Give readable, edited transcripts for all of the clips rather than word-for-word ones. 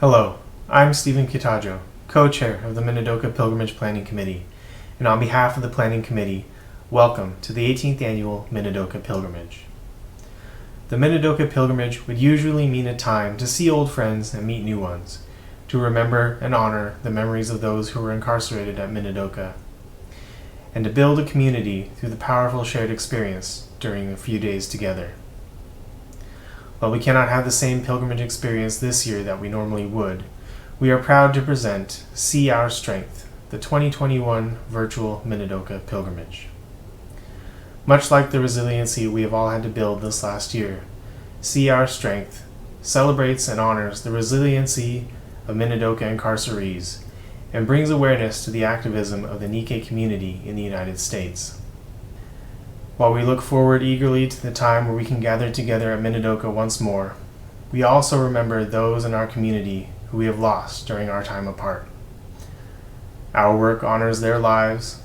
Hello, I'm Stephen Kitajo, co-chair of the Minidoka Pilgrimage Planning Committee, and on behalf of the Planning Committee, welcome to the 18th Annual Minidoka Pilgrimage. The Minidoka Pilgrimage would usually mean a time to see old friends and meet new ones, to remember and honor the memories of those who were incarcerated at Minidoka, and to build a community through the powerful shared experience during a few days together. While we cannot have the same pilgrimage experience this year that we normally would, we are proud to present See Our Strength, the 2021 virtual Minidoka pilgrimage. Much like the resiliency we have all had to build this last year, See Our Strength celebrates and honors the resiliency of Minidoka incarcerees and brings awareness to the activism of the Nikkei community in the United States. While we look forward eagerly to the time where we can gather together at Minidoka once more, we also remember those in our community who we have lost during our time apart. Our work honors their lives,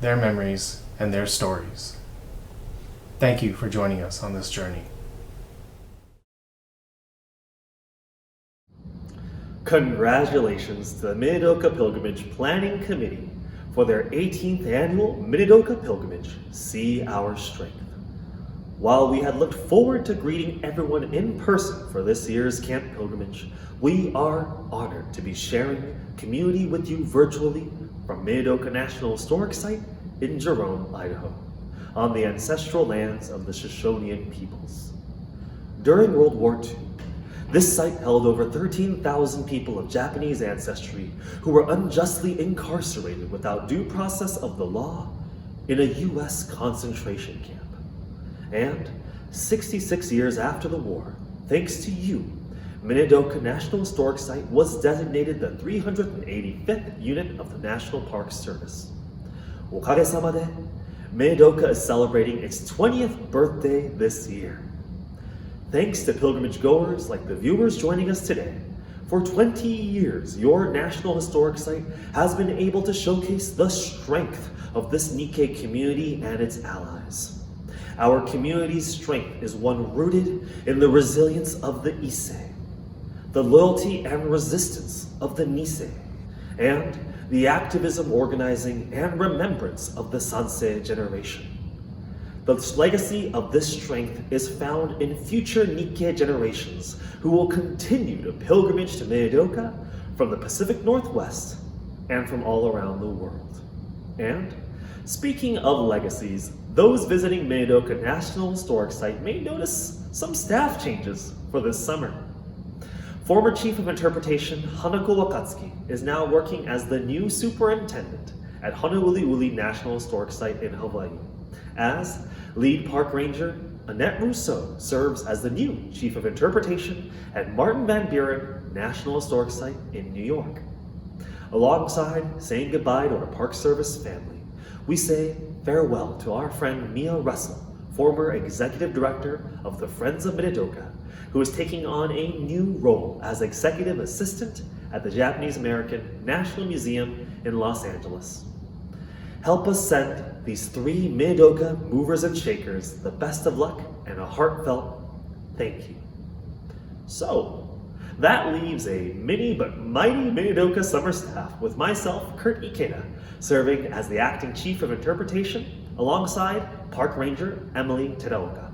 their memories, and their stories. Thank you for joining us on this journey. Congratulations to the Minidoka Pilgrimage Planning Committee for their 18th annual Minidoka Pilgrimage, See Our Strength. While we had looked forward to greeting everyone in person for this year's camp pilgrimage, we are honored to be sharing community with you virtually from Minidoka National Historic Site in Jerome, Idaho, on the ancestral lands of the Shoshonean peoples. During World War II, this site held over 13,000 people of Japanese ancestry who were unjustly incarcerated without due process of the law in a U.S. concentration camp. And 66 years after the war, thanks to you, Minidoka National Historic Site was designated the 385th unit of the National Park Service. Okage-sama de, Minidoka is celebrating its 20th birthday this year. Thanks to pilgrimage goers like the viewers joining us today, for 20 years, your National Historic Site has been able to showcase the strength of this Nikkei community and its allies. Our community's strength is one rooted in the resilience of the Issei, the loyalty and resistance of the Nisei, and the activism, organizing, and remembrance of the Sansei generation. The legacy of this strength is found in future Nikkei generations who will continue to pilgrimage to Minidoka from the Pacific Northwest and from all around the world. And speaking of legacies, those visiting Minidoka National Historic Site may notice some staff changes for this summer. Former Chief of Interpretation Hanako Wakatsuki is now working as the new superintendent at Honouliuli National Historic Site in Hawaii, as lead park ranger Annette Rousseau serves as the new Chief of Interpretation at Martin Van Buren National Historic Site in New York. Alongside saying goodbye to our Park Service family, we say farewell to our friend Mia Russell, former Executive Director of the Friends of Minidoka, who is taking on a new role as Executive Assistant at the Japanese American National Museum in Los Angeles. Help us send these three Minidoka movers and shakers the best of luck and a heartfelt thank you. So, that leaves a mini but mighty Minidoka summer staff with myself, Kurt Ikeda, serving as the Acting Chief of Interpretation alongside Park Ranger Emily Teraoka.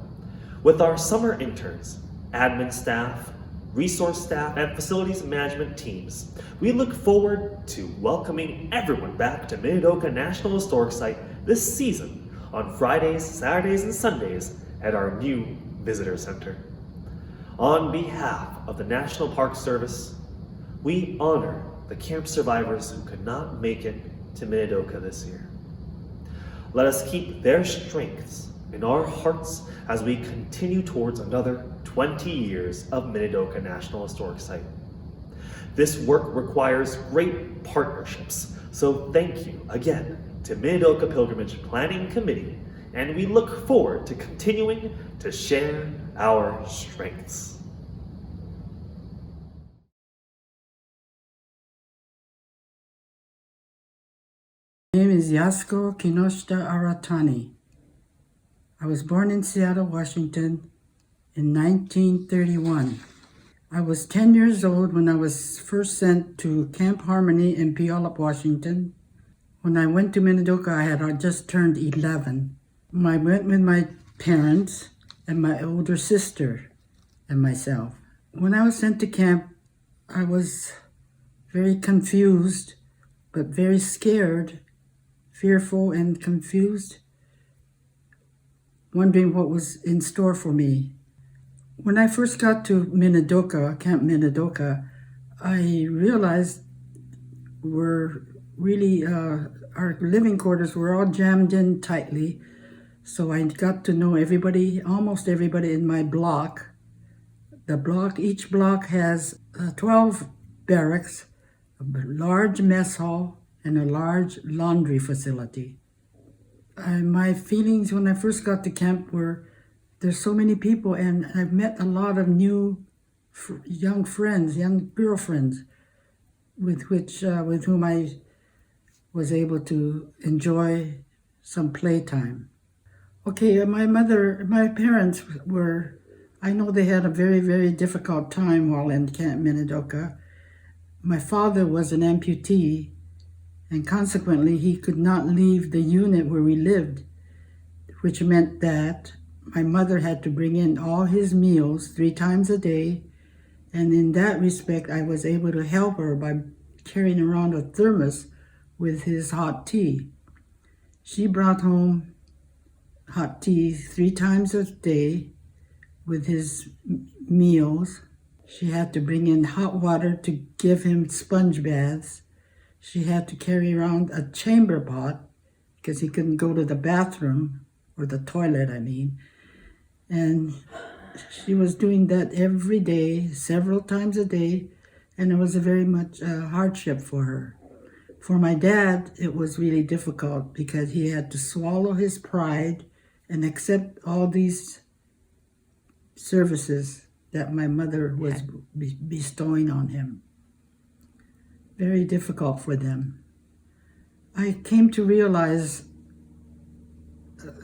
With our summer interns, admin staff, resource staff, and facilities management teams, we look forward to welcoming everyone back to Minidoka National Historic Site this season on Fridays, Saturdays, and Sundays at our new visitor center. On behalf of the National Park Service, we honor the camp survivors who could not make it to Minidoka this year. Let us keep their strengths in our hearts as we continue towards another 20 years of Minidoka National Historic Site. This work requires great partnerships, so thank you again to Minidoka Pilgrimage Planning Committee, and we look forward to continuing to share our strengths. My name is Yasuko Kinoshita Aratani. I was born in Seattle, Washington in 1931. I was 10 years old when I was first sent to Camp Harmony in Puyallup, Washington. When I went to Minidoka, I had just turned 11. I went with my parents and my older sister and myself. When I was sent to camp, I was very confused, but very scared, fearful and confused, wondering what was in store for me. When I first got to Minidoka, Camp Minidoka, I realized our living quarters were all jammed in tightly. So I got to know everybody, almost everybody in my block. Each block has 12 barracks, a large mess hall, and a large laundry facility. My feelings when I first got to camp were, there's so many people, and I've met a lot of new young friends, young girlfriends, with whom I was able to enjoy some playtime. Okay, my parents were, I know they had a very, very difficult time while in Camp Minidoka. My father was an amputee, and consequently he could not leave the unit where we lived, which meant that my mother had to bring in all his meals 3 times a day, and in that respect I was able to help her by carrying around a thermos with his hot tea. She brought home hot tea 3 times a day with his meals. She had to bring in hot water to give him sponge baths. She had to carry around a chamber pot because he couldn't go to the bathroom, or the toilet, I mean. And she was doing that every day, several times a day, and it was a very much hardship for her. For my dad, it was really difficult because he had to swallow his pride and accept all these services that my mother was bestowing on him. Very difficult for them. I came to realize,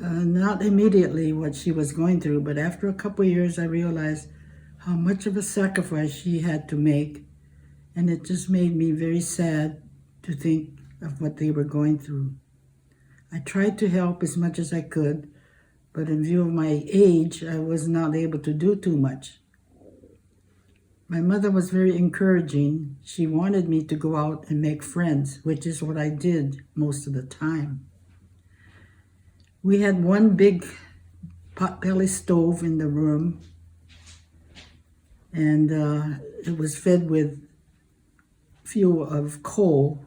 not immediately what she was going through, but after a couple of years I realized how much of a sacrifice she had to make, and it just made me very sad to think of what they were going through. I tried to help as much as I could, but in view of my age, I was not able to do too much. My mother was very encouraging. She wanted me to go out and make friends, which is what I did most of the time. We had one big potbelly stove in the room, and it was fed with fuel of coal,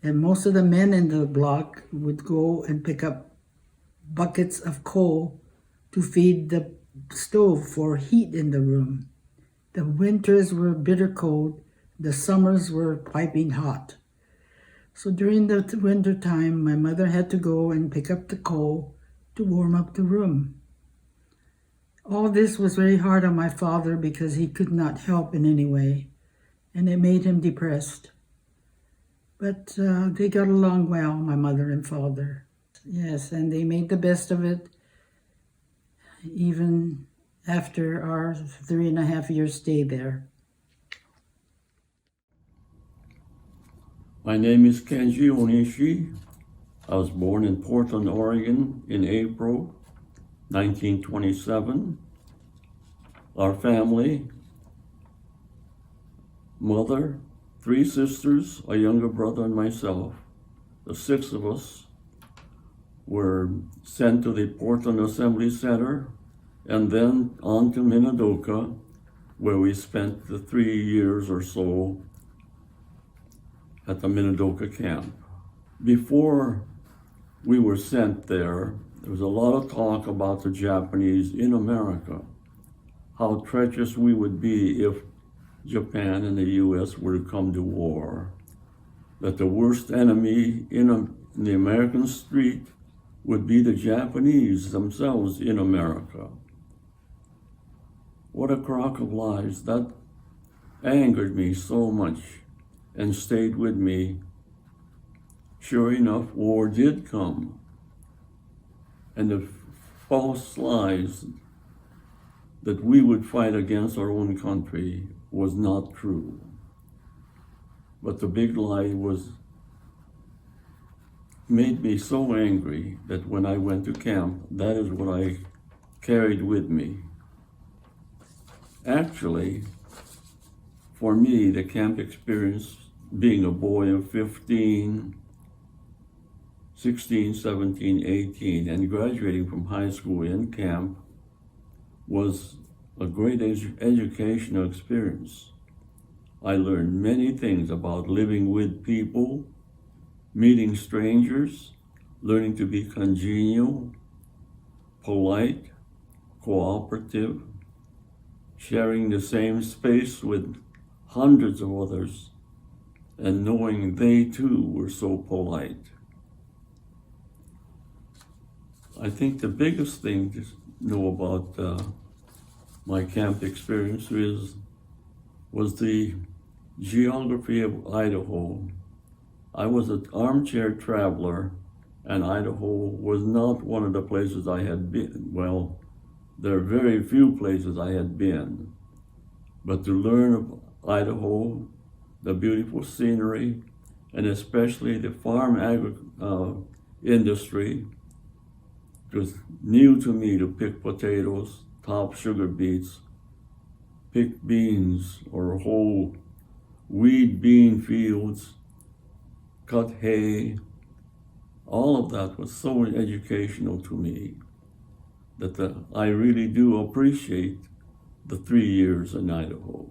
and most of the men in the block would go and pick up buckets of coal to feed the stove for heat in the room. The winters were bitter cold, the summers were piping hot. So during the winter time, my mother had to go and pick up the coal to warm up the room. All this was very hard on my father because he could not help in any way, and it made him depressed. But they got along well, my mother and father. Yes, and they made the best of it, even after our 3.5-year stay there. My name is Kenji Onishi. I was born in Portland, Oregon in April 1927. Our family, mother, 3 sisters, a younger brother, and myself, the 6 of us, were sent to the Portland Assembly Center and then on to Minidoka, where we spent the 3 years or so at the Minidoka camp. Before we were sent there was a lot of talk about the Japanese in America, how treacherous we would be if Japan and the U.S. were to come to war, that the worst enemy in the American street would be the Japanese themselves in America. What a crock of lies. That angered me so much and stayed with me. Sure enough, war did come. And the false lies that we would fight against our own country was not true. But the big lie made me so angry that when I went to camp, that is what I carried with me. Actually, for me, the camp experience, being a boy of 15, 16, 17, 18, and graduating from high school in camp, was a great educational experience. I learned many things about living with people, meeting strangers, learning to be congenial, polite, cooperative, sharing the same space with hundreds of others, and knowing they too were so polite. I think the biggest thing to know about my camp experience was the geography of Idaho. I was an armchair traveler, and Idaho was not one of the places I had been. Well, there are very few places I had been. But to learn of Idaho, the beautiful scenery, and especially the farm industry, it was new to me to pick potatoes, top sugar beets, pick beans or whole weed bean fields, cut hay. All of that was so educational to me that I really do appreciate the 3 years in Idaho.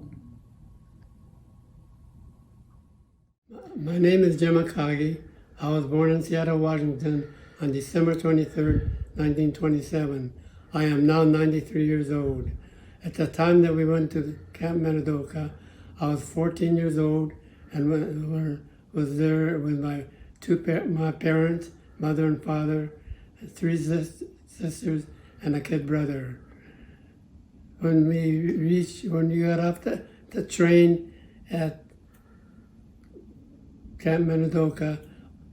My name is Jim Akagi. I was born in Seattle, Washington on December 23rd, 1927. I am now 93 years old. At the time that we went to Camp Minidoka, I was 14 years old and was there with my parents, mother and father, 3 sisters, and a kid brother. When we got off the train at Camp Minidoka,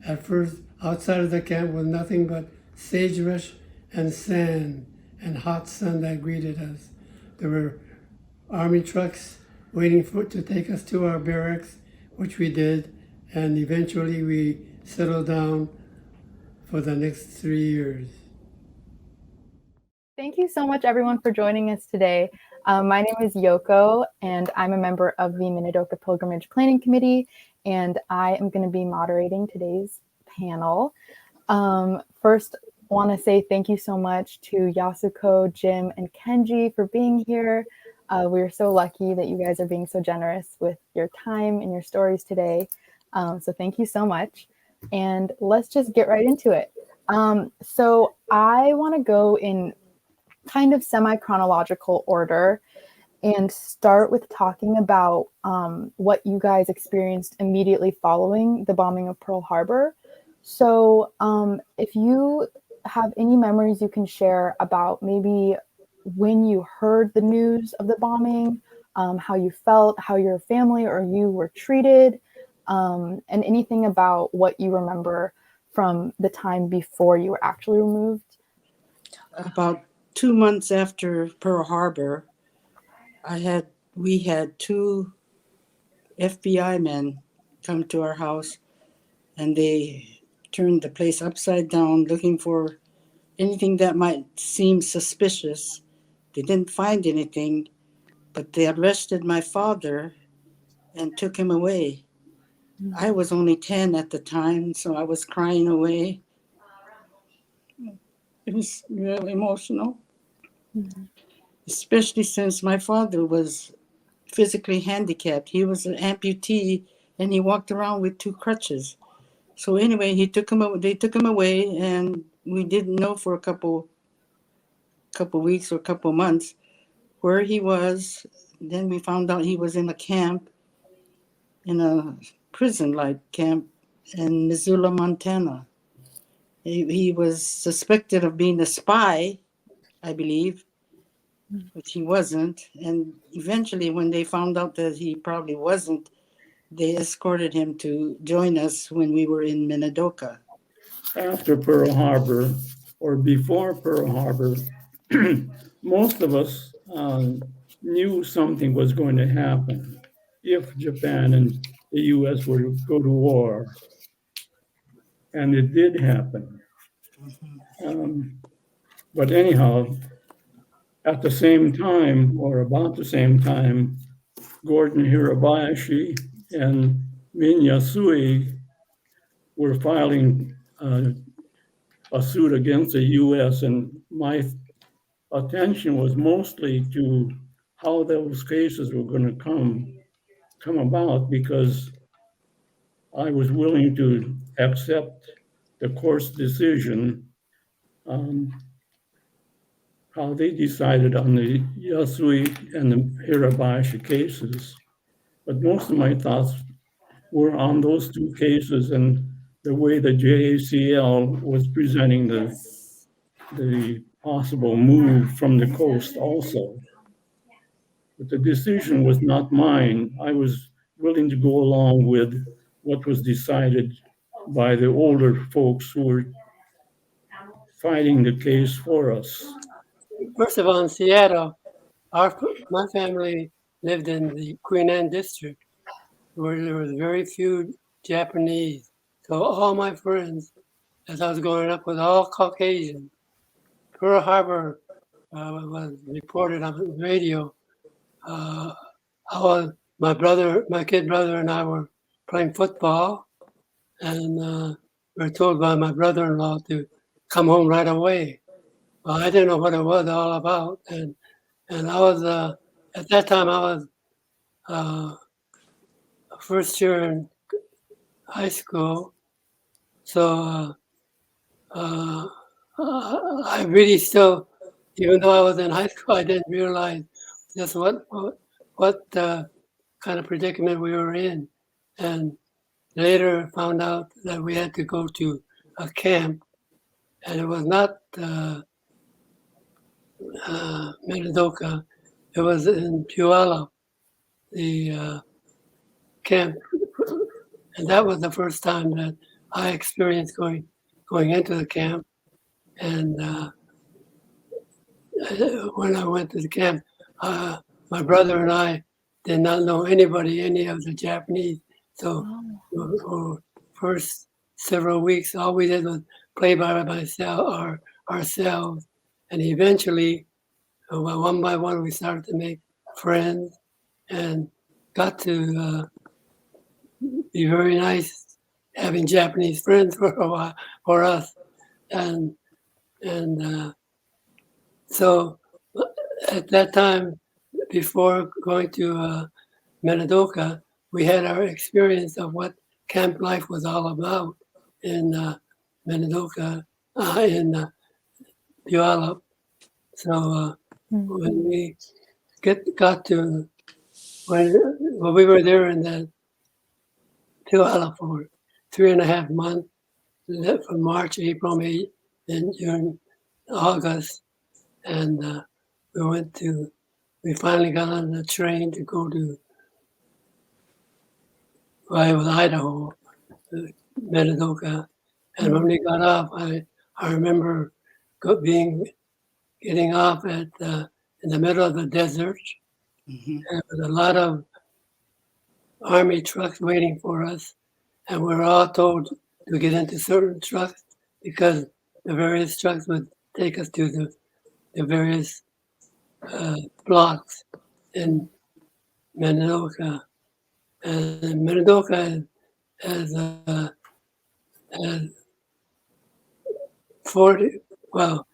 at first outside of the camp was nothing but sagebrush and sand and hot sun that greeted us. There were army trucks waiting to take us to our barracks, which we did, and eventually we settled down for the next 3 years. Thank you so much, everyone, for joining us today. My name is Yoko, and I'm a member of the Minidoka Pilgrimage Planning Committee, and I am going to be moderating today's panel. First, I want to say thank you so much to Yasuko, Jim, and Kenji for being here. We are so lucky that you guys are being so generous with your time and your stories today. So thank you so much. And let's just get right into it. So I want to go in kind of semi-chronological order and start with talking about what you guys experienced immediately following the bombing of Pearl Harbor. So if you have any memories you can share about maybe when you heard the news of the bombing, how you felt, how your family or you were treated, and anything about what you remember from the time before you were actually removed. About 2 months after Pearl Harbor, we had 2 FBI men come to our house, and they turned the place upside down looking for anything that might seem suspicious. They didn't find anything, but they arrested my father and took him away. I was only 10 at the time, so I was crying away. It was really emotional, especially since my father was physically handicapped. He was an amputee, and he walked around with 2 crutches. So anyway, they took him away, and we didn't know for a couple weeks or a couple months where he was. Then we found out he was in a camp, in a prison-like camp in Missoula, Montana. He was suspected of being a spy, I believe, which he wasn't. And eventually, when they found out that he probably wasn't, they escorted him to join us when we were in Minidoka. After Pearl Harbor, or before Pearl Harbor, most of us knew something was going to happen if Japan and the US were to go to war. And it did happen. But anyhow, at the same time, or about the same time, Gordon Hirabayashi and Min Yasui were filing a suit against the U.S., and my attention was mostly to how those cases were going to come about, because I was willing to accept the court's decision, how they decided on the Yasui and the Hirabayashi cases. But most of my thoughts were on those two cases and the way the JACL was presenting the possible move from the coast also. But the decision was not mine. I was willing to go along with what was decided by the older folks who were fighting the case for us. First of all, in Seattle, my family lived in the Queen Anne district, where there was very few Japanese. So all my friends, as I was growing up, was all Caucasian. Pearl Harbor was reported on the radio. My kid brother and I were playing football, and we were told by my brother-in-law to come home right away. Well, I didn't know what it was all about, and I was at that time I was first year in high school, so I really still, even though I was in high school, I didn't realize just what kind of predicament we were in, and later found out that we had to go to a camp, and it was not Minidoka, it was in Puyallup, the camp, and that was the first time that I experienced going into the camp. And when I went to the camp, my brother and I did not know any of the Japanese. So for first several weeks, all we did was play by ourselves. And eventually, one by one, we started to make friends and got to be very nice having Japanese friends for a while, for us. And so at that time, before going to Minidoka, we had our experience of what camp life was all about in Minidoka, in Puyallup. So when we got to, when we were there in the Puyallup for 3.5 months, from March, April, May, and June, August, and we finally got on the train to go to, it was Idaho, Minidoka, and when we got off, I remember getting off in the middle of the desert, and with a lot of army trucks waiting for us, and we were all told to get into certain trucks because the various trucks would take us to the various blocks in Minidoka. And Minidoka has 40, well,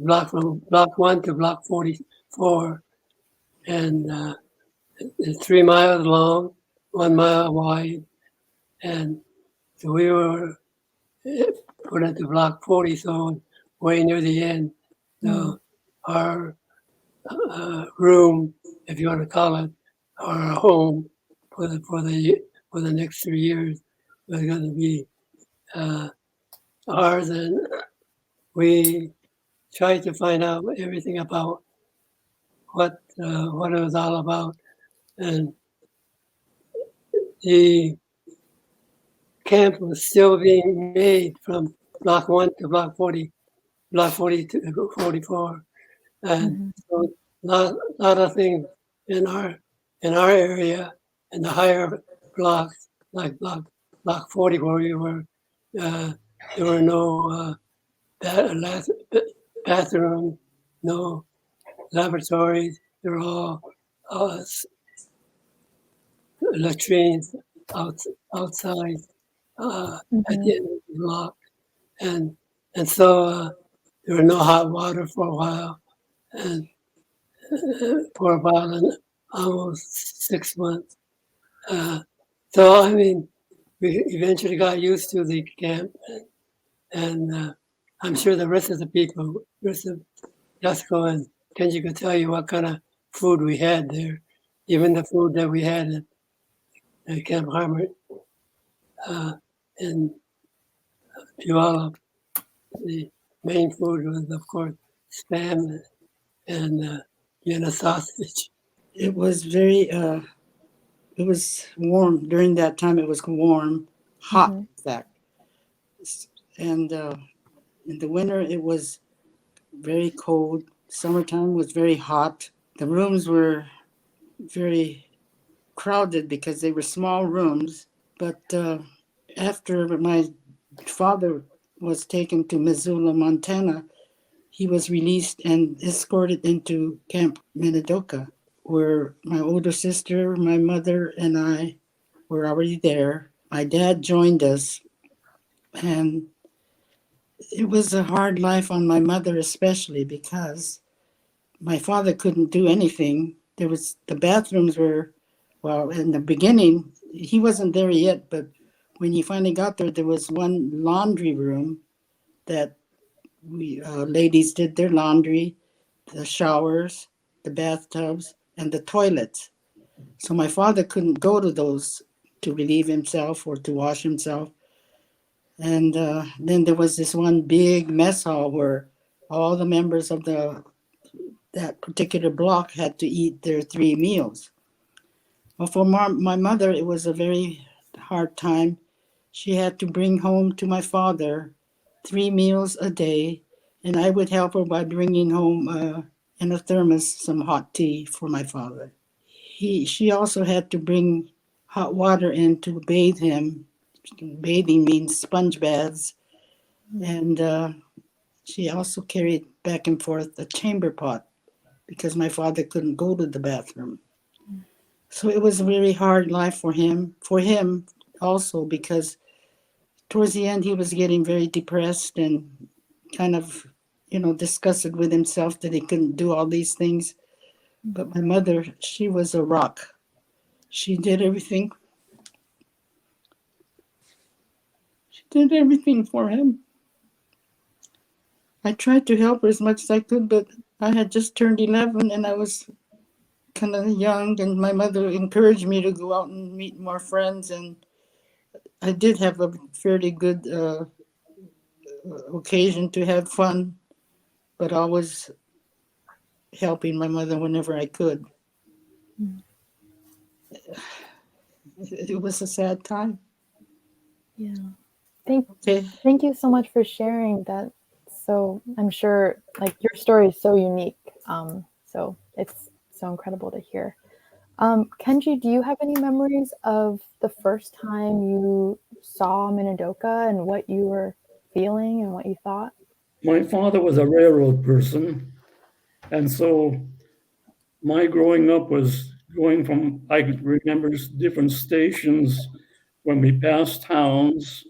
block from block 1 to block 44, and it's 3 miles long, 1 mile wide, and so we were put into block 40, so way near the end. So our room, if you want to call it, or our home for the next 3 years was going to be ours, and we tried to find out everything about what it was all about, and the camp was still being made from block 1 to block 40, block 40 to 44, and so lot of things in our area in the higher blocks, like block 40, where we were. There were no bathroom, no laboratories. They were all uh, latrines out, outside at the end of the block, and so there were no hot water for a while, and for about almost 6 months. So I mean, we eventually got used to the camp, and I'm sure the rest of the people, rest of Jessica and Kenji could tell you what kind of food we had there, even the food that we had at Camp Harmon in Puyallup. The main food was, of course, spam and Vienna sausage. It was very, it was warm. During that time, it was warm, hot, in fact. And in the winter, it was very cold. Summertime was very hot. The rooms were very crowded because they were small rooms. But after my father was taken to Missoula, Montana, he was released and escorted into Camp Minidoka, where my older sister, my mother, and I were already there. My dad joined us, and it was a hard life on my mother, especially because my father couldn't do anything. The bathrooms were, well, in the beginning, he wasn't there yet, but when he finally got there, there was one laundry room that we ladies did their laundry, the showers, the bathtubs, and the toilets. So my father couldn't go to those to relieve himself or to wash himself. And then there was this one big mess hall where all the members of that particular block had to eat their 3 meals. Well, for my mother, it was a very hard time. She had to bring home to my father 3 meals a day, and I would help her by bringing home in a thermos some hot tea for my father. She also had to bring hot water in to bathe him. Bathing means sponge baths, and she also carried back and forth a chamber pot because my father couldn't go to the bathroom. So it was a very hard life for him. For him also, because towards the end he was getting very depressed and kind of, disgusted with himself that he couldn't do all these things. But my mother, she was a rock. She did everything. She did everything for him. I tried to help her as much as I could, but I had just turned 11 and I was kind of young, and my mother encouraged me to go out and meet more friends, and I did have a fairly good occasion to have fun, but always helping my mother whenever I could. It was a sad time. Yeah. Thank you so much for sharing that. So I'm sure your story is so unique. So it's so incredible to hear. Kenji, do you have any memories of the first time you saw Minidoka and what you were feeling and what you thought? My father was a railroad person, and so my growing up was going from, I could remember different stations when we passed towns,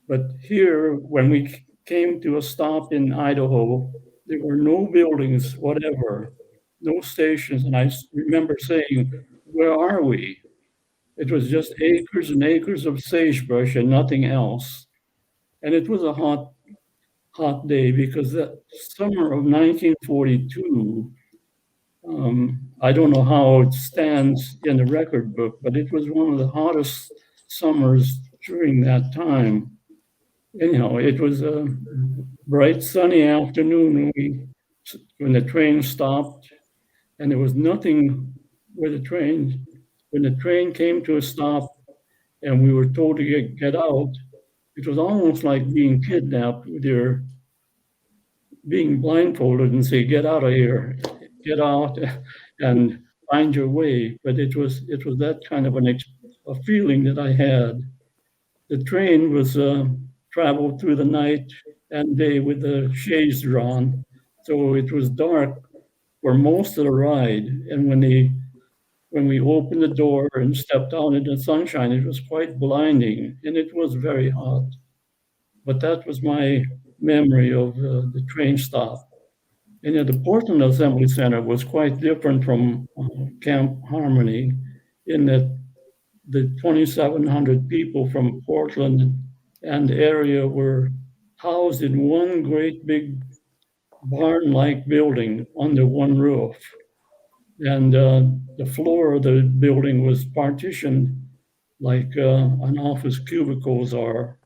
but here, when we came to a stop in Idaho, there were no buildings, whatever, no stations, and I remember saying, "Where are we?" It was just acres and acres of sagebrush and nothing else. And it was a hot day because the summer of 1942, I don't know how it stands in the record book, but it was one of the hottest summers during that time. Anyhow, it was a bright sunny afternoon when the train stopped, and there was nothing where when the train came to a stop and we were told to get out, it was almost like being kidnapped with your being blindfolded and say, "Get out of here." get out and find your way. But it was that kind of a feeling that I had. The train was traveled through the night and day with the shades drawn, so it was dark for most of the ride. And when we opened the door and stepped out into the sunshine, it was quite blinding, and it was very hot. But that was my memory of the train stop. And the Portland Assembly Center was quite different from Camp Harmony in that the 2,700 people from Portland and the area were housed in one great big barn-like building under one roof. And the floor of the building was partitioned like an office cubicles are.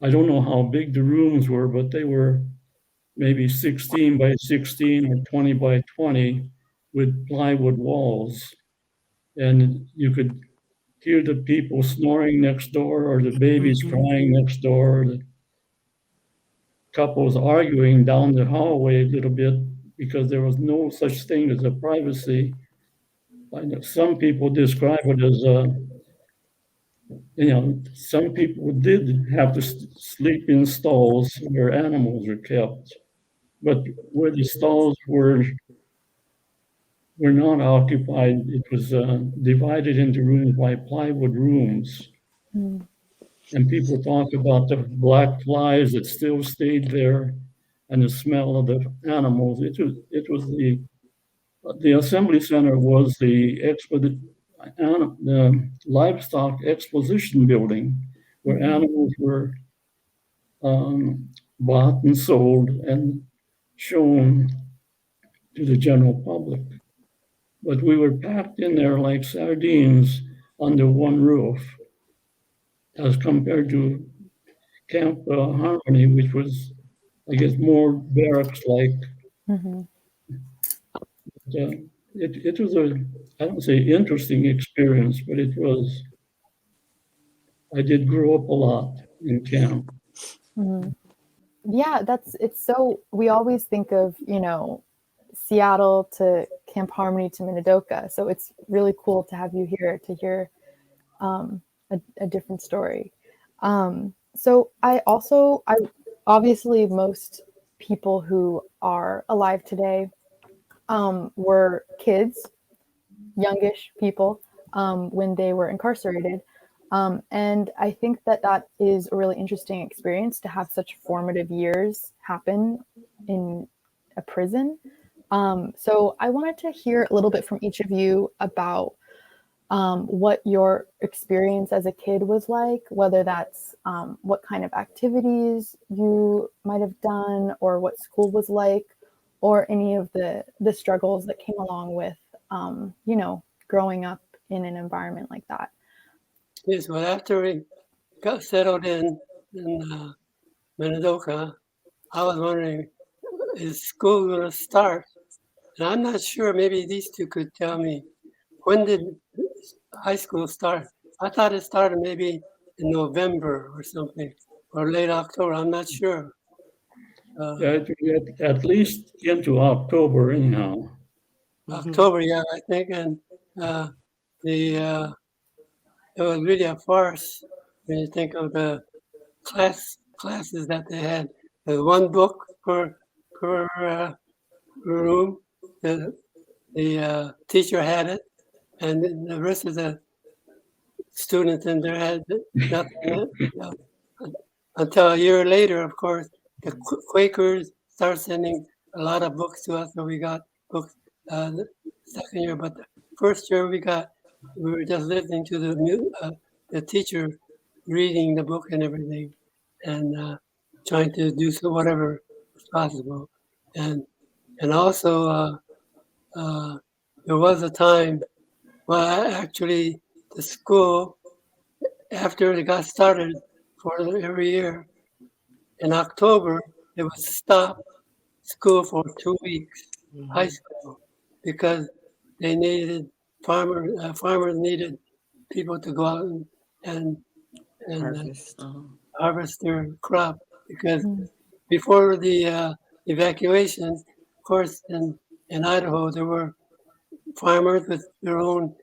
I don't know how big the rooms were, but they were maybe 16 by 16 or 20 by 20 with plywood walls. And you could hear the people snoring next door or the babies crying next door, or the couples arguing down the hallway a little bit because there was no such thing as a privacy. I know some people describe it as some people did have to sleep in stalls where animals were kept, but where the stalls were not occupied, it was divided into rooms by plywood rooms. Mm. And people talk about the black flies that still stayed there and the smell of the animals. It was the assembly center was the livestock exposition building where animals were bought and sold and shown to the general public. But we were packed in there like sardines under one roof, as compared to Camp Harmony, which was, I guess, more barracks-like. Mm-hmm. It was I don't say interesting experience, but I did grow up a lot in camp. Mm-hmm. Yeah, we always think of, Seattle to Camp Harmony to Minidoka. So it's really cool to have you here to hear a different story. So I obviously most people who are alive today were kids, youngish people, when they were incarcerated. And I think that is a really interesting experience to have such formative years happen in a prison. So I wanted to hear a little bit from each of you about what your experience as a kid was like, whether that's what kind of activities you might have done or what school was like, or any of the struggles that came along with, growing up in an environment like that. Yes, well, after we got settled in Minidoka, I was wondering, is school going to start? And I'm not sure, maybe these two could tell me, when did high school start? I thought it started maybe in November or something, or late October, I'm not sure. At least into October anyhow. October, yeah, I think, and it was really a farce when you think of the classes that they had. There's one book per room. The teacher had it, and the rest of the students in there had nothing. Until a year later, of course, the Quakers started sending a lot of books to us, so we got books the second year. But the first year we were just listening to the teacher reading the book and everything, and trying to do whatever was possible. And also there was a time, actually the school, after it got started for every year, in October, it would stop school for 2 weeks, high school, because they needed farmers needed people to go out and harvest their crop, because before the evacuation, of course, in in Idaho, there were farmers with their own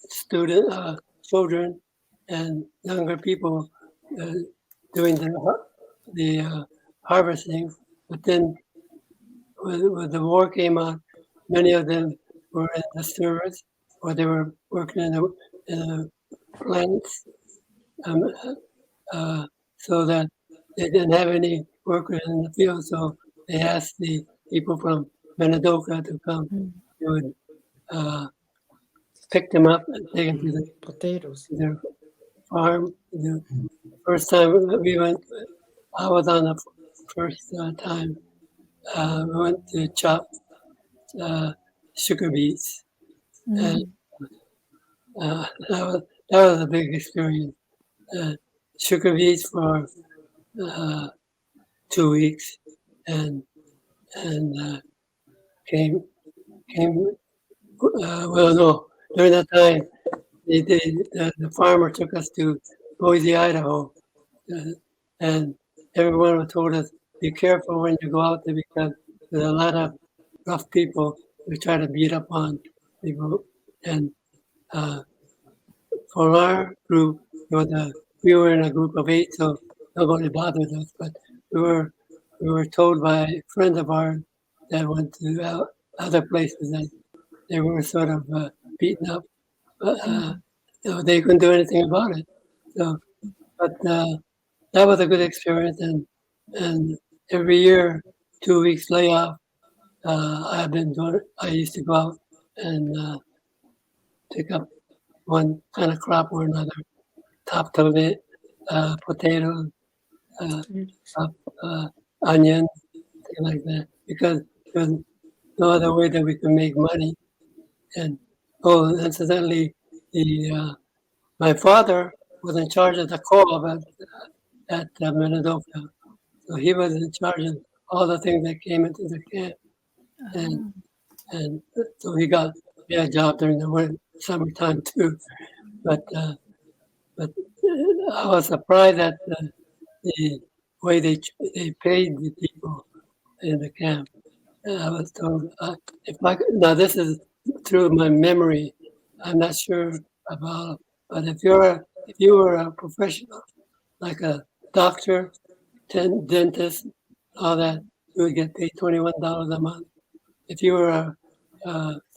student children and younger people uh, doing the harvesting. But then when the war came on, many of them were in the service or they were working in the plants, um, so that they didn't have any workers in the field. So they asked the people from Minidoka to come. They would pick them up and take them to Potatoes. their farm. The first time we went, I was on the first time. We went to chop sugar beets, and that was a big experience. Uh, Sugar beets for uh, 2 weeks, and came came. Well, no, during that time, the farmer took us to Boise, Idaho, uh, and everyone told us, be careful when you go out there because there's a lot of rough people who try to beat up on people. And uh, for our group, we were in a group of 8, so nobody bothered us. But we were told by friends of ours that went to other places that they were sort of beaten up, but they couldn't do anything about it. So, but that was a good experience, and every year, 2 weeks layoff. I've been doing. I used to go out and pick up one kind of crop or another, top of it, potatoes, uh, top, onions, things like that, because there's no other way that we can make money. And oh, incidentally, the my father was in charge of the co-op at Minidoka, so he was in charge of all the things that came into the camp, and and so he had a job during the summertime too. But I was surprised at the way they paid the people in the camp. I was told if I could, now this is through my memory. I'm not sure about, but if you were a professional like a doctor, dentist, all that, you would get paid $21 a month. If you were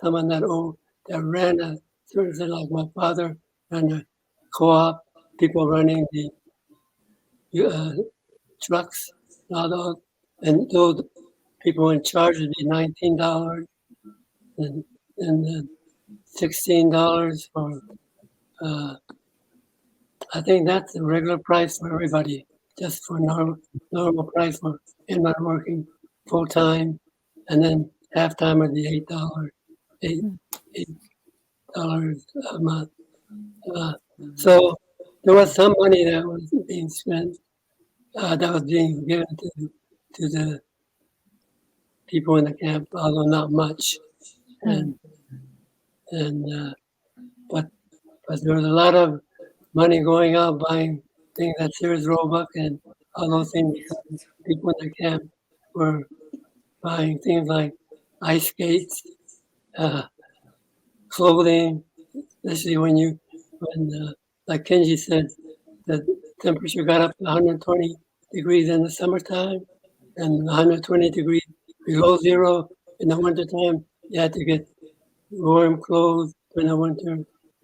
someone that ran a service like my father ran a co-op, people running the trucks, all those, and those people in charge would be $19 and then $16 for. I think that's the regular price for everybody, just for normal price for anyone working full time, and then half time would be $8, $8 a month. So there was some money that was being spent, that was being given to the people in the camp, although not much. And but there was a lot of money going out buying things at Sears Roebuck and all those things because people in the camp were buying things like ice skates, uh, clothing, especially when like Kenji said, the temperature got up to 120 degrees in the summertime and 120 degrees below zero in the wintertime. You had to get warm clothes in the winter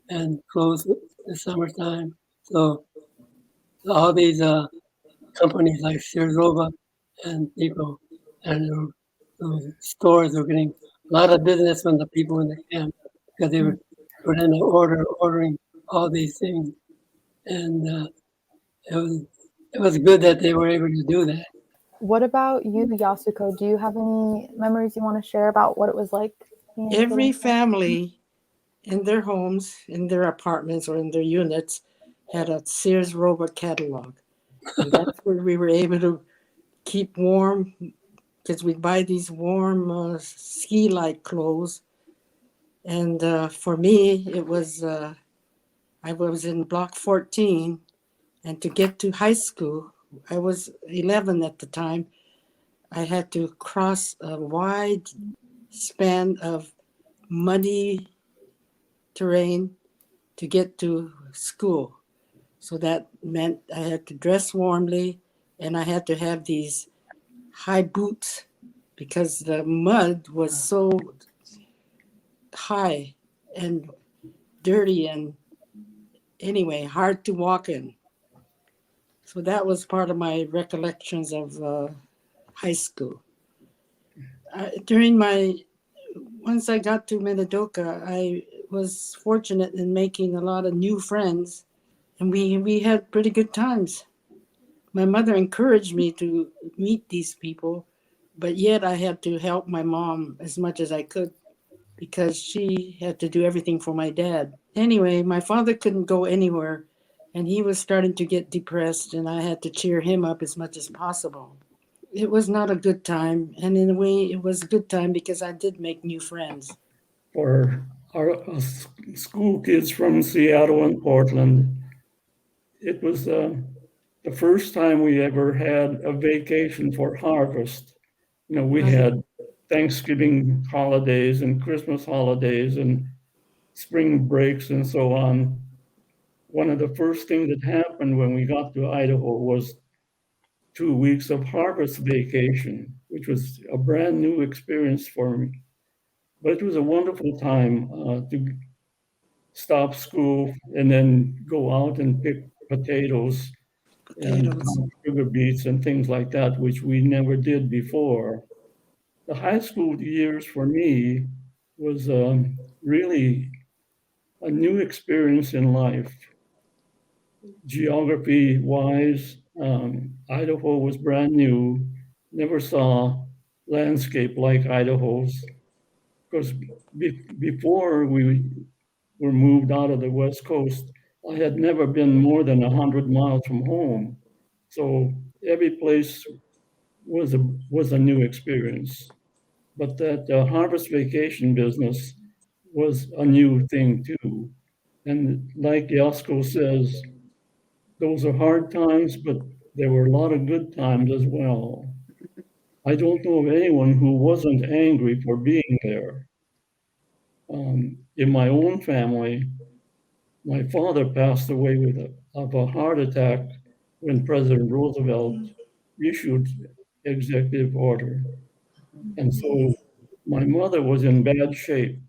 and clothes in the summertime. So all these companies like Sears Roebuck and people and those stores were getting a lot of business from the people in the camp because they were put in an ordering all these things, and it was it was good that they were able to do that. What about you, Yasuko? Do you have any memories you want to share about what it was like being Every family in their homes, in their apartments, or in their units had a Sears Roebuck catalog. And that's where we were able to keep warm because we'd buy these warm ski-like clothes. And for me, it was, I was in block 14. And to get to high school, I was 11 at the time. I had to cross a wide span of muddy terrain to get to school. So that meant I had to dress warmly and I had to have these high boots because the mud was so high and dirty and anyway, hard to walk in. So that was part of my recollections of high school. Once I got to Minidoka, I was fortunate in making a lot of new friends, and we had pretty good times. My mother encouraged me to meet these people, but yet I had to help my mom as much as I could because she had to do everything for my dad. Anyway, my father couldn't go anywhere, and he was starting to get depressed, and I had to cheer him up as much as possible. It was not a good time, and in a way, it was a good time because I did make new friends. For our school kids from Seattle and Portland, it was the first time we ever had a vacation for harvest. We Right. had Thanksgiving holidays and Christmas holidays and spring breaks and so on. One of the first things that happened when we got to Idaho was 2 weeks of harvest vacation, which was a brand new experience for me. But it was a wonderful time to stop school and then go out and pick potatoes and Potatoes. sugar beets and things like that, which we never did before. The high school years for me was really a new experience in life. Geography wise, Idaho was brand new, never saw landscape like Idaho's. Because before we were moved out of the West Coast, I had never been more than 100 miles from home. So every place was a new experience. But that harvest vacation business was a new thing too. And like Yasko says, those are hard times, but there were a lot of good times as well. I don't know of anyone who wasn't angry for being there. In my own family, my father passed away of a heart attack when President Roosevelt issued executive order. And so my mother was in bad shape.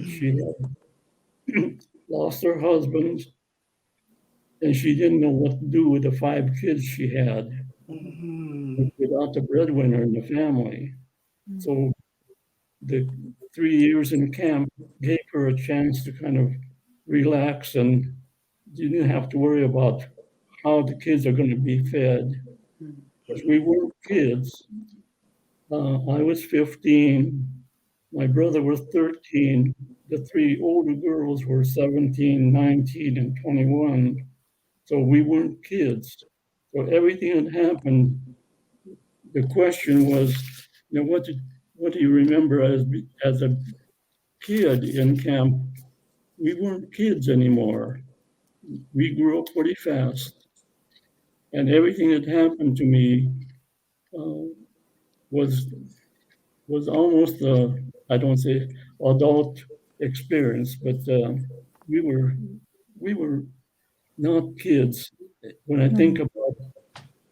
She had lost her husband and she didn't know what to do with the 5 kids she had Mhm. without the breadwinner in the family. So the 3 years in camp gave her a chance to kind of relax and didn't have to worry about how the kids are going to be fed. Because we weren't kids. I was 15. My brother was 13. The 3 older girls were 17, 19, and 21. So we weren't kids. So everything that happened, the question was, what do you remember as a kid in camp? We weren't kids anymore. We grew up pretty fast, and everything that happened to me uh, was almost I don't say adult experience, but we were not kids. When I think about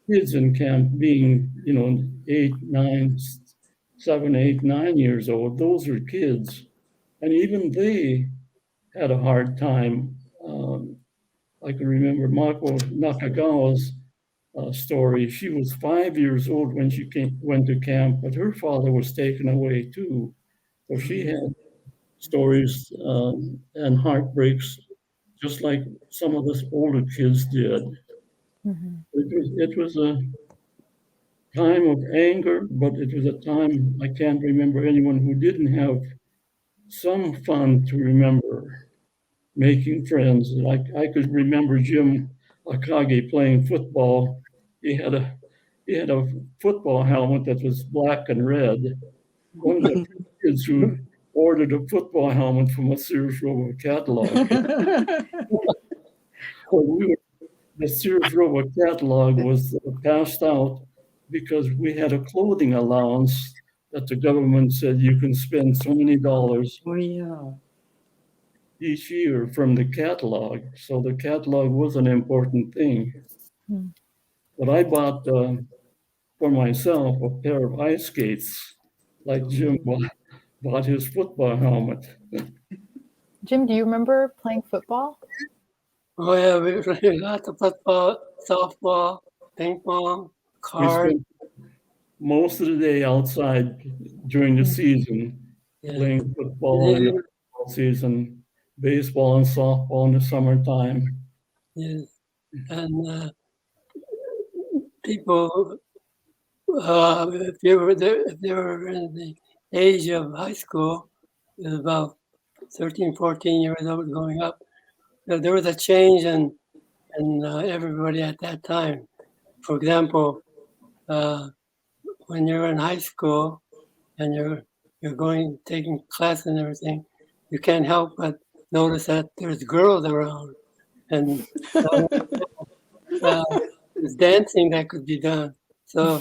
kids in camp being, 8, 9, 7, 8, 9 years old, those are kids, and even they had a hard time. I can remember Mako Nakagawa's story. She was 5 years old when she went to camp, but her father was taken away too. So she had stories and heartbreaks, just like some of us older kids did. It was a time of anger, but it was a time I can't remember anyone who didn't have some fun to remember, making friends. Like I could remember Jim Akagi playing football. He had a football helmet that was black and red. One of the kids who ordered a football helmet from a Sears Roebuck catalog. The Sears Roebuck catalog was passed out because we had a clothing allowance that the government said you can spend so many dollars Oh, yeah. each year from the catalog. So the catalog was an important thing. Hmm. But I bought for myself a pair of ice skates, like Jim bought his football helmet. Jim, do you remember playing football? Oh yeah, we played lots of football, softball, ping pong, We cards. spent most of the day outside during the season Yeah. playing football in the football season, baseball and softball in the summertime. Yes. And people, if they were in the age of high school, about 13, 14 years old going up, there was a change in everybody at that time. For example, when you're in high school and you're going taking class and everything, you can't help but notice that there's girls around, and there's dancing that could be done. So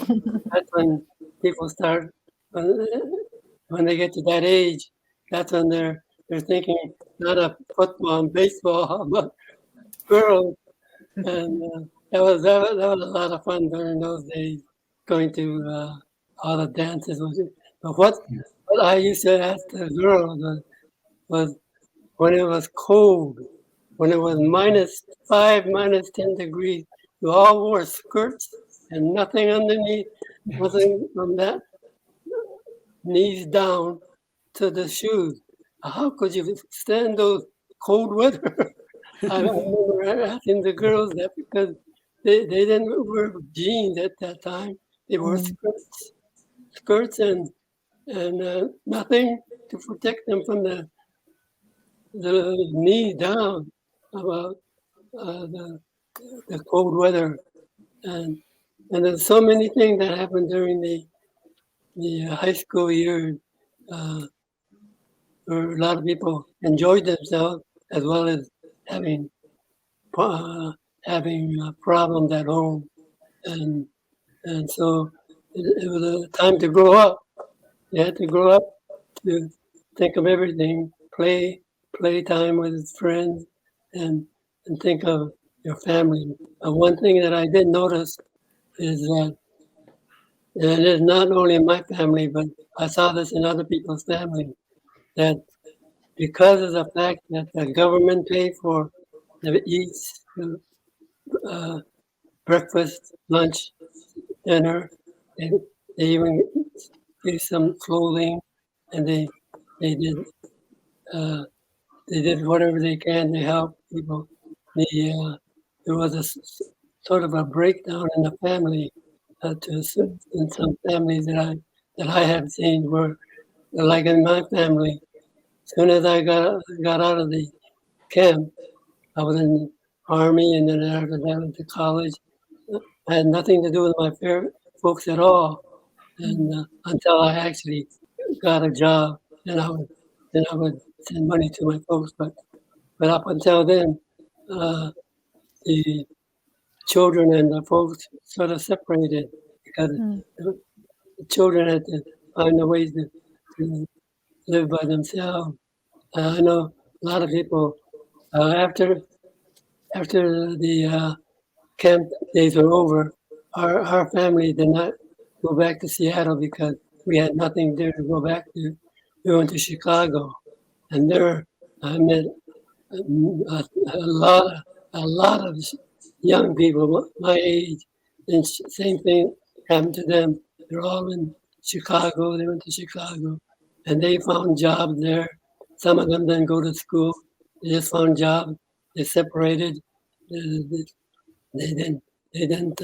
that's when people start when they get to that age. That's when they're thinking not of football and baseball, but girls. And that was a lot of fun during those days, going to all the dances. But what I used to ask the girls was when it was cold, when it was -5, -10 degrees, you all wore skirts and nothing underneath, nothing from that knees down to the shoes. How could you stand those cold weather? I remember asking the girls that because they didn't wear jeans at that time. They wore skirts and nothing to protect them from the knee down about the cold weather. And there's so many things that happened during the high school years where a lot of people enjoyed themselves as well as having problems at home, and so it was a time to grow up. You had to grow up to think of everything, play time with his friends, and think of your family. One thing that I did notice is that, and it is not only in my family, but I saw this in other people's family, that because of the fact that the government paid for the eats, breakfast, lunch, dinner, and they even gave some clothing, and they did they did whatever they can to help people. There was a sort of a breakdown in the family in some families that I have seen where, like in my family, as soon as I got out of the camp, I was in the army, and then after that, I went to college. I had nothing to do with my folks at all, and until I actually got a job, then I would send money to my folks. But up until then, the children and the folks sort of separated because the children had to find a way to live by themselves. I know a lot of people after the camp days were over, our family did not go back to Seattle because we had nothing there to go back to. We went to Chicago, and there I met a lot of young people my age, and same thing happened to them. They're all in Chicago. They went to Chicago, and they found jobs there. Some of them didn't go to school. They just found jobs. They separated. They, they didn't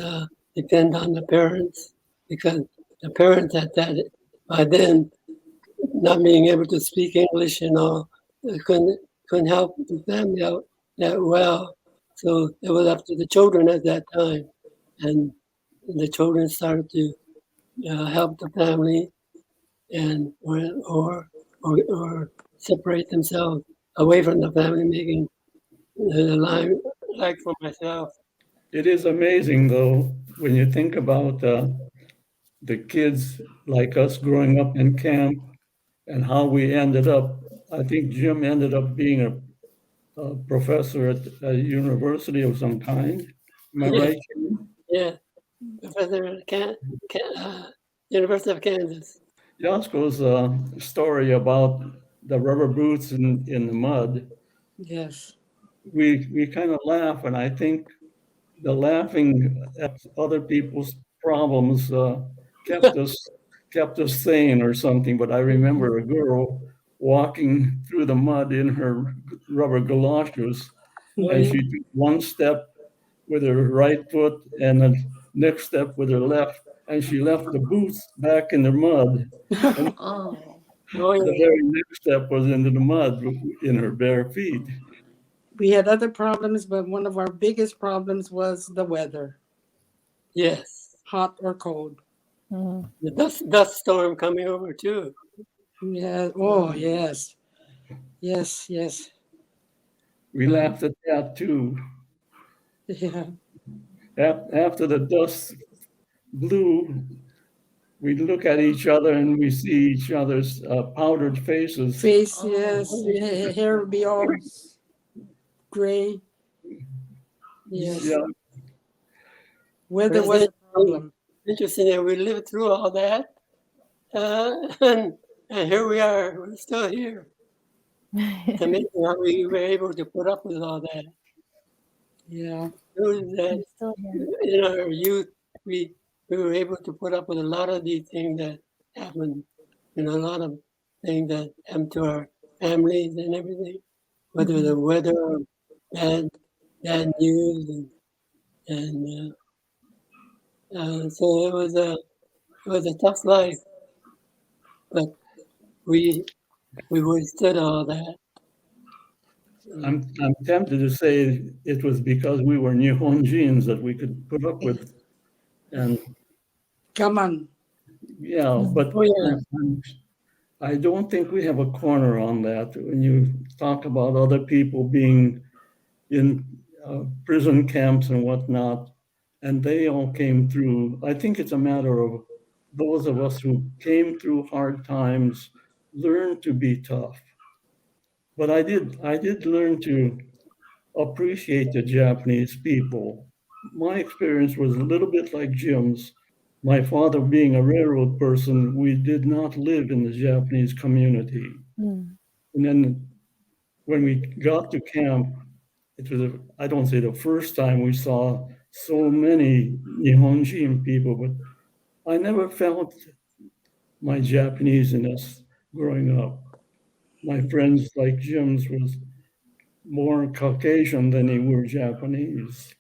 depend on the parents because the parents at that by then not being able to speak English and all couldn't help the family out that well. So it was up to the children at that time, and the children started to help the family and or separate themselves away from the family, making the line like for myself. It is amazing, though, when you think about the kids like us growing up in camp and how we ended up. I think Jim ended up being a professor at a university of some kind. Am I right, Jim? Yeah, Professor at University of Kansas. Yasko's story about the rubber boots in the mud, Yes. we kind of laugh, and I think the laughing at other people's problems kept us kept us sane or something. But I remember a girl walking through the mud in her rubber galoshes, and she took one step with her right foot and the next step with her left, and she left the boots back in the mud. And Oh, the yeah. very next step was into the mud in her bare feet. We had other problems, but one of our biggest problems was the weather, Yes. hot or cold. Mhm. The dust storm coming over too. Yeah. Oh, yes. Yes, yes. We laughed at that too. Yeah. After the dust blew, we look at each other and we see each other's powdered faces. Face, yes. Hair would be all gray. Yes. Yeah, Weather was a problem. Interesting that we lived through all that, and here we are. We're still here. It's amazing how we were able to put up with all that. Yeah. That Still here. in our youth, we were able to put up with a lot of these things that happened, a lot of things that happened to our families and everything, whether the weather or bad, bad news, and so it was a tough life, but we withstood all that. I'm tempted to say it was because we were Nihonjins that we could put up with, and Come on. yeah, but Oh, yeah. I don't think we have a corner on that. When you talk about other people being in prison camps and whatnot, and they all came through, I think it's a matter of those of us who came through hard times learned to be tough. But I did learn to appreciate the Japanese people. My experience was a little bit like Jim's. My father being a railroad person, we did not live in the Japanese community. Mm. And then when we got to camp, it was, I don't say the first time we saw so many Nihonjin people, but I never felt my Japaneseness growing up. My friends like Jim's was more Caucasian than they were Japanese.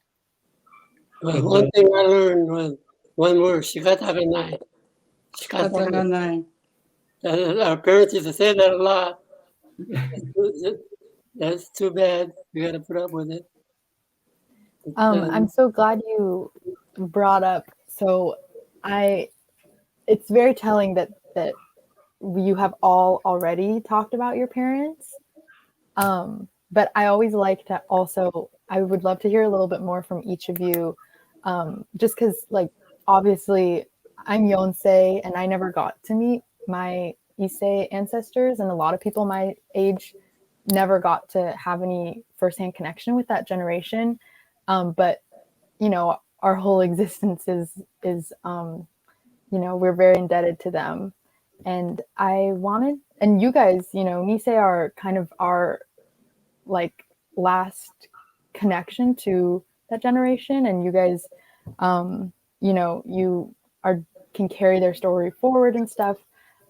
Well, But one thing I learned was one word, shikataganai. Shikataganai. Katanganay. Our parents used to say that a lot. That's too bad. We got to put up with it. I'm so glad you brought up. So it's very telling that you have all already talked about your parents. But I always like to also, I would love to hear a little bit more from each of you. Just because, like, obviously I'm Yonsei and I never got to meet my Issei ancestors, and a lot of people my age never got to have any firsthand connection with that generation. But our whole existence is we're very indebted to them. And I wanted, and you guys, Nisei are kind of our like last connection to that generation, and you guys, you can carry their story forward and stuff.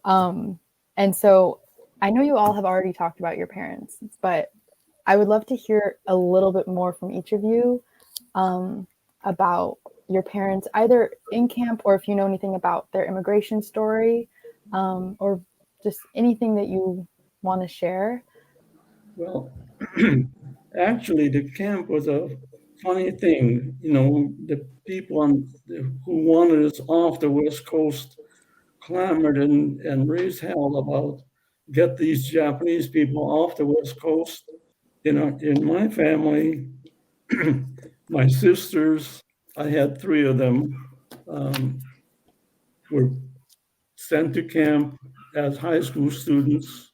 And so I know you all have already talked about your parents, but I would love to hear a little bit more from each of you about your parents, either in camp or if you know anything about their immigration story, or just anything that you want to share. well, actually, the camp was a funny thing. The people who wanted us off the West Coast clamored and raised hell about get these Japanese people off the West Coast. In my family, my sisters, I had three of them. were sent to camp as high school students.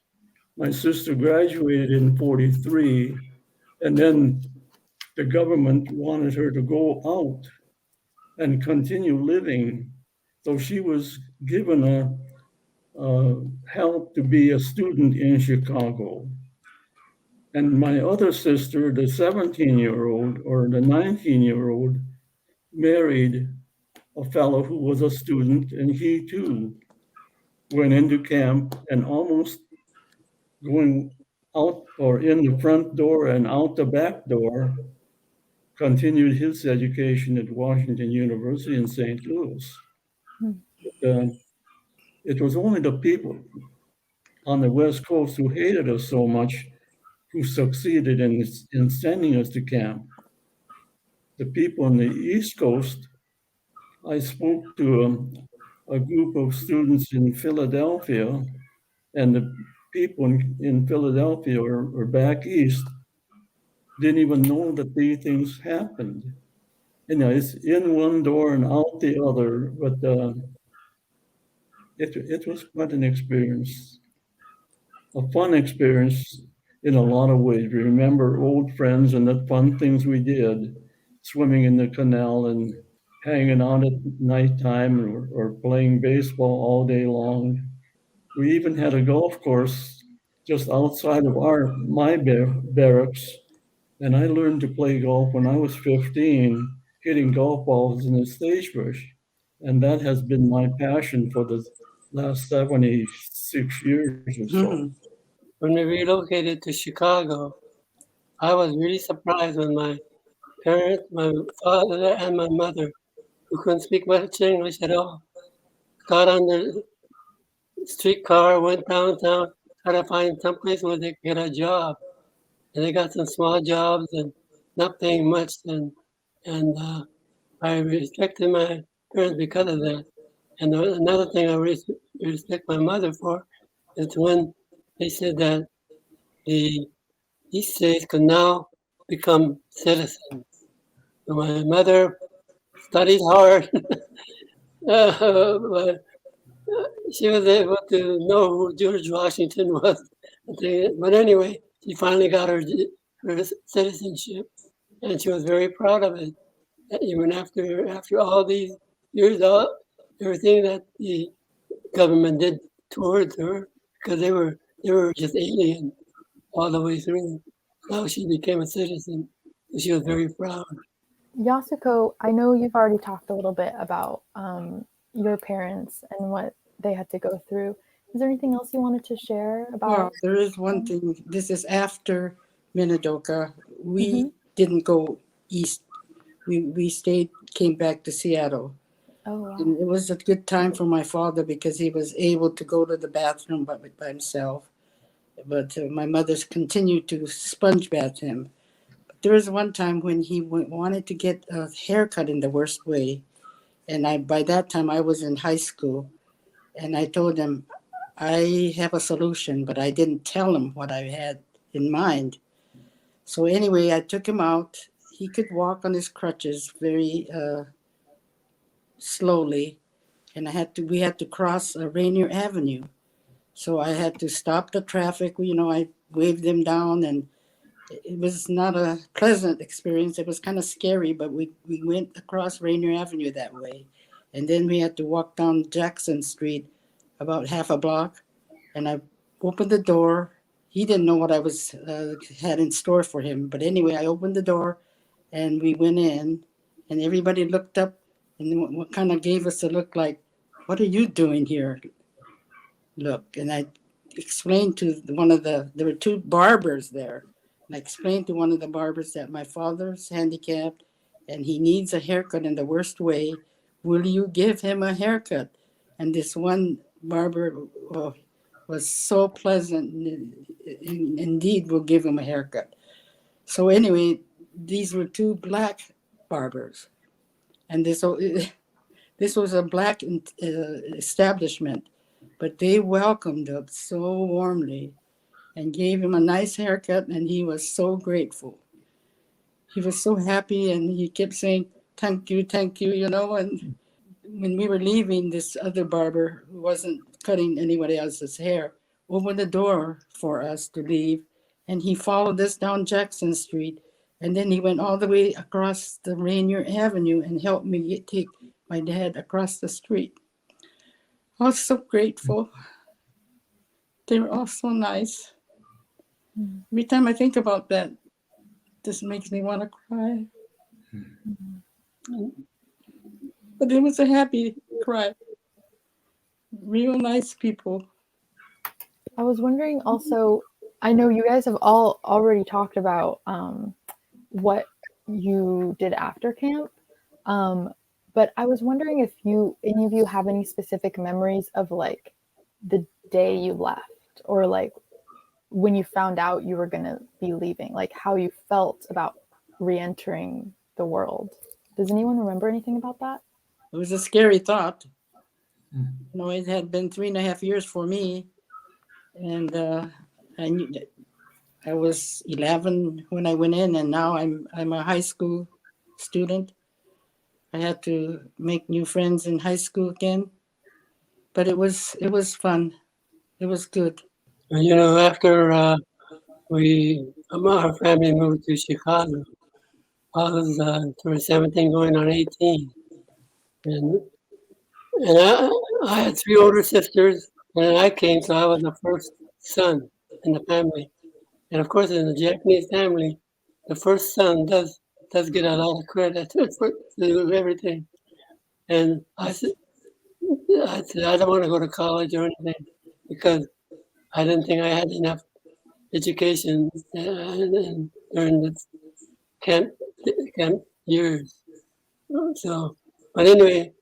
My sister graduated in 43, and then the government wanted her to go out and continue living. So she was given help to be a student in Chicago. And my other sister, the 17-year-old or the 19-year-old, married a fellow who was a student, and he too went into camp and almost going out or in the front door and out the back door, continued his education at Washington University in St. Louis. Uh, it was only the people on the West Coast who hated us so much who succeeded in sending us to camp. The people on the East Coast, I spoke to a group of students in Philadelphia, and the people in Philadelphia or back east didn't even know that these things happened. It's in one door and out the other, but it was quite an experience, a fun experience in a lot of ways. We remember old friends and the fun things we did, swimming in the canal and hanging out at nighttime or playing baseball all day long. We even had a golf course just outside of my barracks, and I learned to play golf when I was 15, hitting golf balls in the sagebrush, and that has been my passion for the last 76 years or so. When we relocated to Chicago, I was really surprised when my parents, my father and my mother, who couldn't speak much English at all, got on the streetcar, went downtown, tried to find someplace where they could get a job. And they got some small jobs and not paying much. And I respected my parents because of that. And another thing I respect my mother for is when they said that the East states could now become citizens. So my mother studied hard, but she was able to know who George Washington was. But anyway, she finally got her citizenship, and she was very proud of it. Even after all these years, everything that the government did towards her, because they were just alien all the way through. Now she became a citizen. She was very proud. Yasuko, I know you've already talked a little bit about your parents and what they had to go through. Is there anything else you wanted to share about? Well, there is one thing. This is after Minidoka. We didn't go east. We came back to Seattle. Oh, wow. And it was a good time for my father because he was able to go to the bathroom by himself. But my mother's continued to sponge bath him. But there was one time when he wanted to get a haircut in the worst way. And by that time, I was in high school. And I told him, I have a solution, but I didn't tell him what I had in mind. So anyway, I took him out. He could walk on his crutches very slowly, and we had to cross Rainier Avenue. So I had to stop the traffic. I waved him down, and it was not a pleasant experience. It was kind of scary, but we went across Rainier Avenue that way. And then we had to walk down Jackson Street about half a block, and I opened the door. He didn't know what I had in store for him. But anyway, I opened the door, and we went in, and everybody looked up and what kind of gave us a look like, what are you doing here? Look, and I explained to there were two barbers there. And I explained to one of the barbers that my father's handicapped and he needs a haircut in the worst way. Will you give him a haircut? And this one barber was so pleasant. Indeed, will give him a haircut. So anyway, these were two black barbers. And this was a black establishment, but they welcomed us so warmly and gave him a nice haircut, and he was so grateful. He was so happy, and he kept saying, thank you, and when we were leaving, this other barber who wasn't cutting anybody else's hair opened the door for us to leave, and he followed us down Jackson Street, and then he went all the way across the Rainier Avenue and helped me take my dad across the street. I was so grateful. They were all so nice. Every time I think about that, this makes me want to cry. But it was a happy cry. Real nice people. I was wondering also, I know you guys have all already talked about what you did after camp, but I was wondering if any of you have any specific memories of like the day you left, or like when you found out you were going to be leaving, like how you felt about re-entering the world. Does anyone remember anything about that? It was a scary thought. You know, it had been 3.5 years for me, and I was 11 when I went in, and now I'm a high school student. I had to make new friends in high school again, but it was fun. It was good. You know, after our family moved to Chicago, I was 17 going on 18. And I had 3 older sisters, and I came, so I was the first son in the family. And of course, in a Japanese family, the first son does get a lot of credit for everything. And I said, I don't want to go to college or anything because I didn't think I had enough education during the camp years. So, but anyway,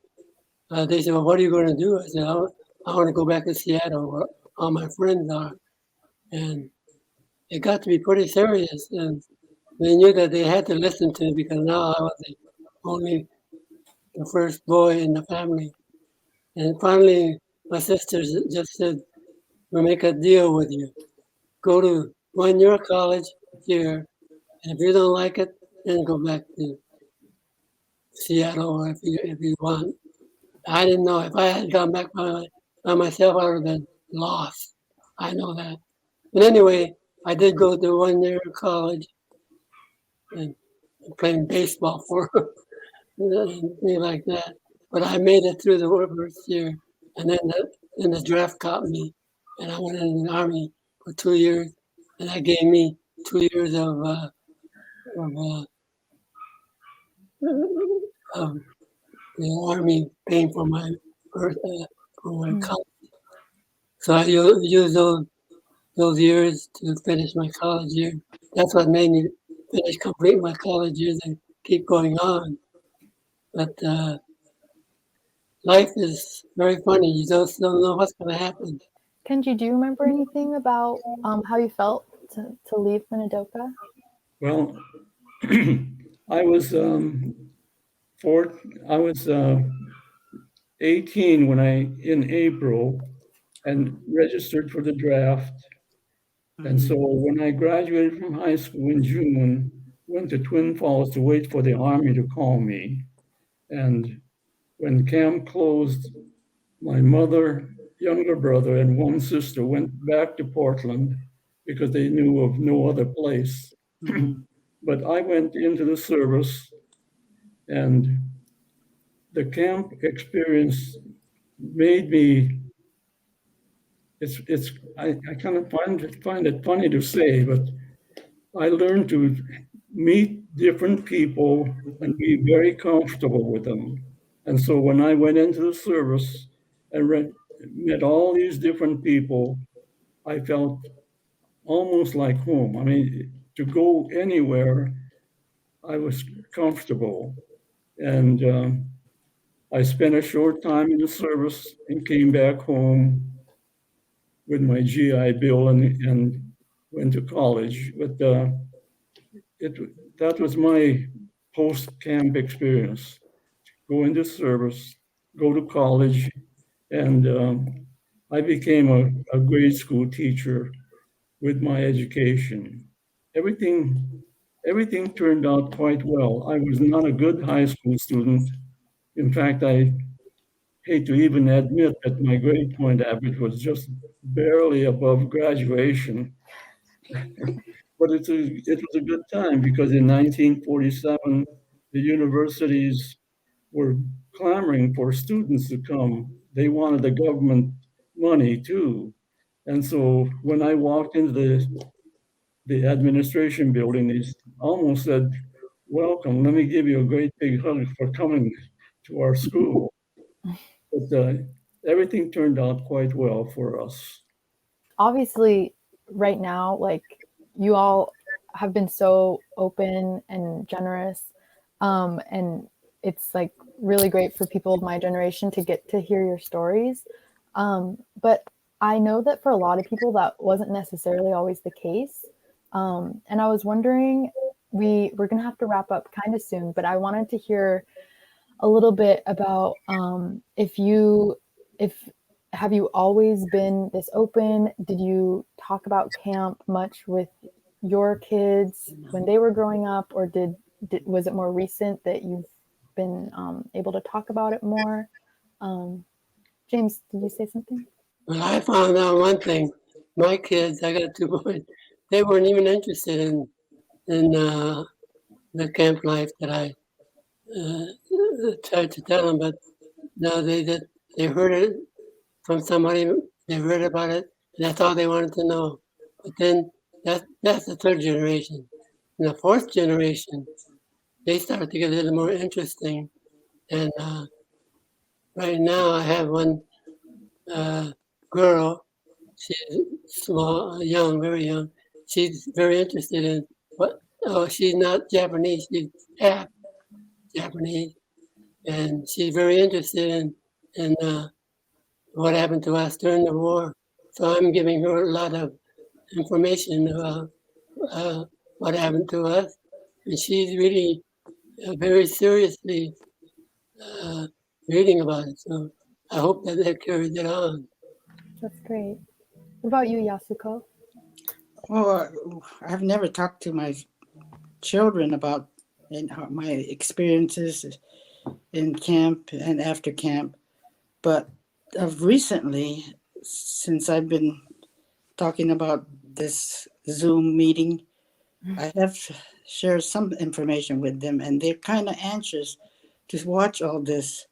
they said, well, what are you going to do? I said, I want to go back to Seattle where all my friends are. And it got to be pretty serious. And they knew that they had to listen to me because now I was the first boy in the family. And finally, my sisters just said, we'll make a deal with you. Go to 1 year college here. And if you don't like it, then go back to Seattle or if you want. I didn't know if I had gone back by myself, I would have been lost. I know that. But anyway, I did go to 1 year college and playing baseball for me like that. But I made it through the first year, and then the draft caught me, and I went in the Army for 2 years, and that gave me 2 years of the Army paying for my college. So I used those years to finish my college year. That's what made me complete my college years and keep going on. But life is very funny. You just don't know what's going to happen. Kenji, do you remember anything about how you felt to leave Minidoka? Well, I was 18 in April and registered for the draft. And so when I graduated from high school in June, went to Twin Falls to wait for the Army to call me. And when camp closed, my mother, younger brother, and one sister went back to Portland because they knew of no other place. But I went into the service, and the camp experience made me, I kind of find it funny to say, but I learned to meet different people and be very comfortable with them. And so when I went into the service and met all these different people, I felt almost like home. I mean, to go anywhere, I was comfortable. And I spent a short time in the service and came back home with my GI Bill and went to college. But that was my post-camp experience. Go into service, go to college, and I became a grade school teacher with my education. Everything turned out quite well. I was not a good high school student. In fact, I hate to even admit that my grade point average was just barely above graduation. But it was a good time because in 1947, the universities were clamoring for students to come. They wanted the government money too. And so when I walked into the administration building, they almost said, "Welcome, let me give you a great big hug for coming to our school." But everything turned out quite well for us. Obviously, right now, like, you all have been so open and generous, and it's like really great for people of my generation to get to hear your stories. But I know that for a lot of people that wasn't necessarily always the case. And I was wondering, we're gonna have to wrap up kind of soon, but I wanted to hear a little bit about, if have you always been this open? Did you talk about camp much with your kids when they were growing up, or was it more recent that you've been able to talk about it more? James, did you say something? Well, I found out one thing. My kids, I got 2 boys, they weren't even interested in the camp life that I tried to tell them, but no, they heard it from somebody, they read about it, and that's all they wanted to know. But then that's the third generation. And the fourth generation, they started to get a little more interesting. And right now, I have one girl. She's small, young, very young. She's very interested in what. Oh, she's not Japanese. She's half Japanese, and she's very interested in what happened to us during the war. So I'm giving her a lot of information about what happened to us, and she's really very seriously uh, reading about it. So I hope that carries it on. That's great. What about you, Yasuko? Well, I've never talked to my children about my experiences in camp and after camp, but of recently, since I've been talking about this Zoom meeting, I have shared some information with them, and they're kind of anxious to watch all this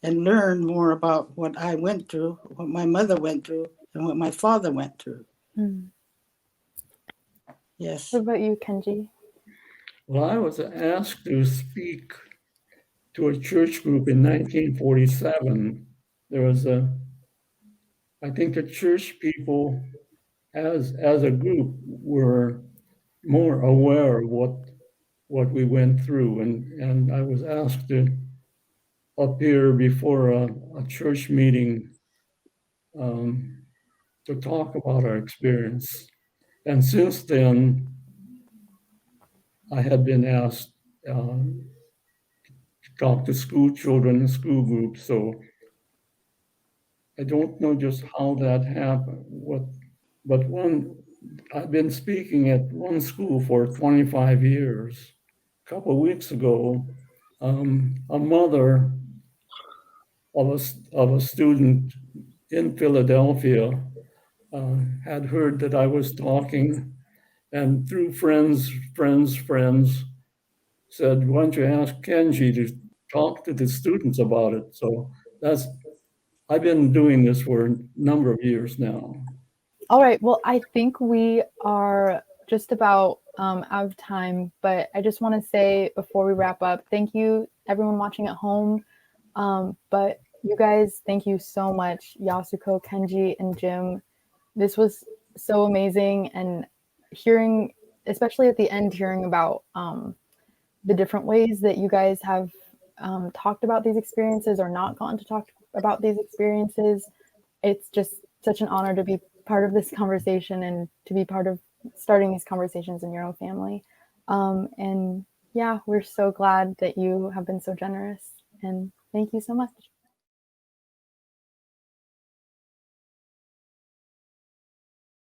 and learn more about what I went through, what my mother went through, and what my father went through. Mm. Yes. What about you, Kenji? Well, I was asked to speak to a church group in 1947. There was I think the church people, as a group, were more aware of what we went through, and I was asked to appear before a church meeting um, to talk about our experience. And since then, I had been asked to talk to school children and school groups. So I don't know just how that happened. But I've been speaking at one school for 25 years. A couple of weeks ago, a mother of a student in Philadelphia had heard that I was talking, and through friends, said, "Why don't you ask Kenji to talk to the students about it?" So that's I've been doing this for a number of years now. All right. Well, I think we are just about out of time, but I just want to say before we wrap up, thank you, everyone watching at home. But you guys, thank you so much, Yasuko, Kenji, and Jim. This was so amazing, and hearing, especially at the end, hearing about the different ways that you guys have talked about these experiences or not gotten to talk about these experiences. It's just such an honor to be part of this conversation and to be part of starting these conversations in your own family. And yeah, we're so glad that you have been so generous, and thank you so much.